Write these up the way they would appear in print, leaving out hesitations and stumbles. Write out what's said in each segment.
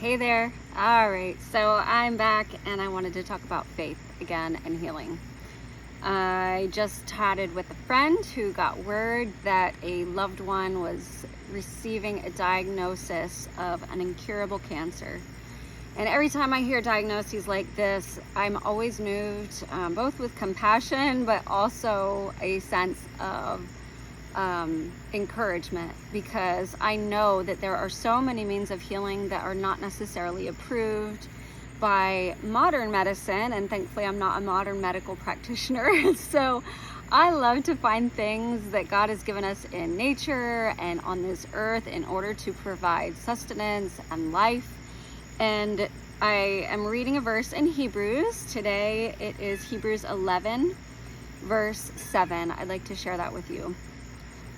Hey there. All right, so I'm back and I wanted to talk about faith again and healing. I just chatted with a friend who got word that a loved one was receiving a diagnosis of an incurable cancer. And every time I hear diagnoses like this, I'm always moved, both with compassion, but also a sense of encouragement, because I know that there are so many means of healing that are not necessarily approved by modern medicine, and thankfully I'm not a modern medical practitioner. So I love to find things that God has given us in nature and on this earth in order to provide sustenance and life. And I am reading a verse in Hebrews. Today it is Hebrews 11 verse 7. I'd like to share that with you.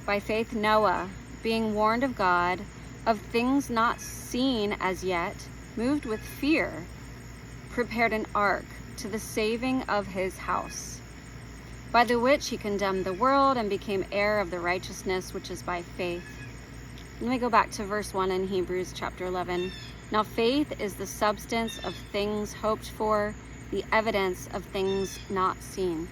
By faith Noah, being warned of God of things not seen as yet, moved with fear, prepared an ark to the saving of his house, by the which he condemned the world and became heir of the righteousness which is by faith. Let me go back to verse 1 in Hebrews chapter 11. Now faith is the substance of things hoped for, the evidence of things not seen.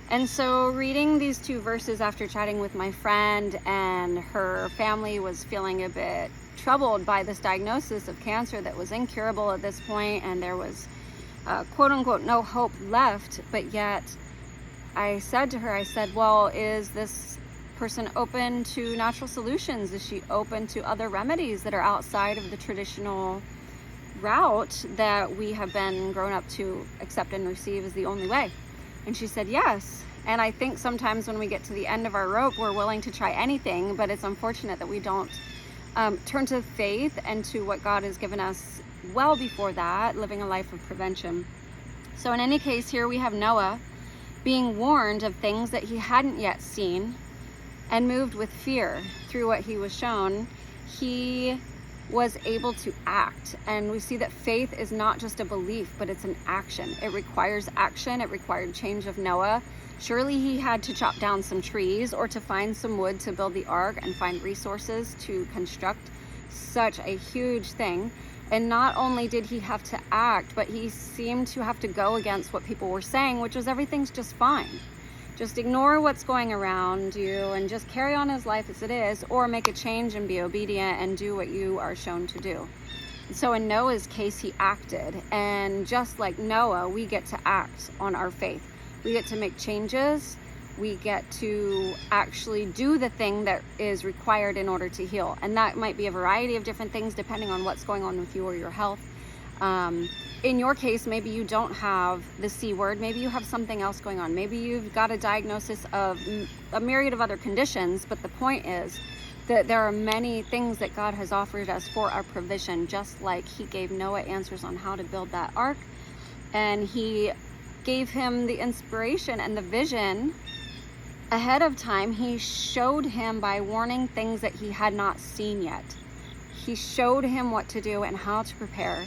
And so reading these two verses after chatting with my friend, and her family was feeling a bit troubled by this diagnosis of cancer that was incurable at this point, and there was quote unquote no hope left. But yet I said to her, well, is this person open to natural solutions? Is she open to other remedies that are outside of the traditional route that we have been grown up to accept and receive as the only way? And she said yes. And I think sometimes when we get to the end of our rope, we're willing to try anything, but it's unfortunate that we don't turn to faith and to what God has given us well before that, living a life of prevention. So in any case, here we have Noah being warned of things that he hadn't yet seen, and moved with fear through what he was shown. He was able to act, and we see that faith is not just a belief, but it's an action. It requires action. It required change of Noah. Surely he had to chop down some trees or to find some wood to build the ark and find resources to construct such a huge thing. And not only did he have to act, but he seemed to have to go against what people were saying, which was everything's just fine. Just ignore what's going around you and just carry on his life as it is, or make a change and be obedient and do what you are shown to do. So in Noah's case, he acted. And just like Noah, we get to act on our faith. We get to make changes. We get to actually do the thing that is required in order to heal. And that might be a variety of different things depending on what's going on with you or your health. In your case, maybe you don't have the C word. Maybe you have something else going on. Maybe you've got a diagnosis of a myriad of other conditions. But the point is that there are many things that God has offered us for our provision, just like he gave Noah answers on how to build that ark. And he gave him the inspiration and the vision ahead of time. He showed him by warning things that he had not seen yet. He showed him what to do and how to prepare.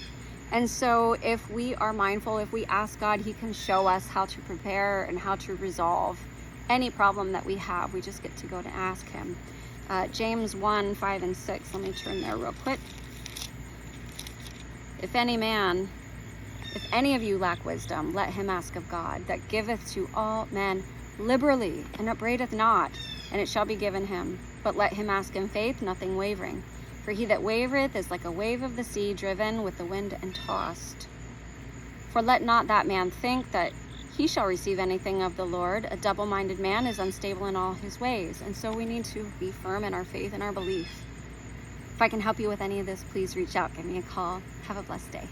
And so if we are mindful, if we ask God, he can show us how to prepare and how to resolve any problem that we have. We just get to go to ask him. James 1, 5 and 6. Let me turn there real quick. If any of you lack wisdom, let him ask of God, that giveth to all men liberally, and upbraideth not, and it shall be given him. But let him ask in faith, nothing wavering. For he that wavereth is like a wave of the sea, driven with the wind and tossed. For let not that man think that he shall receive anything of the Lord. A double-minded man is unstable in all his ways. And so we need to be firm in our faith and our belief. If I can help you with any of this, please reach out. Give me a call. Have a blessed day.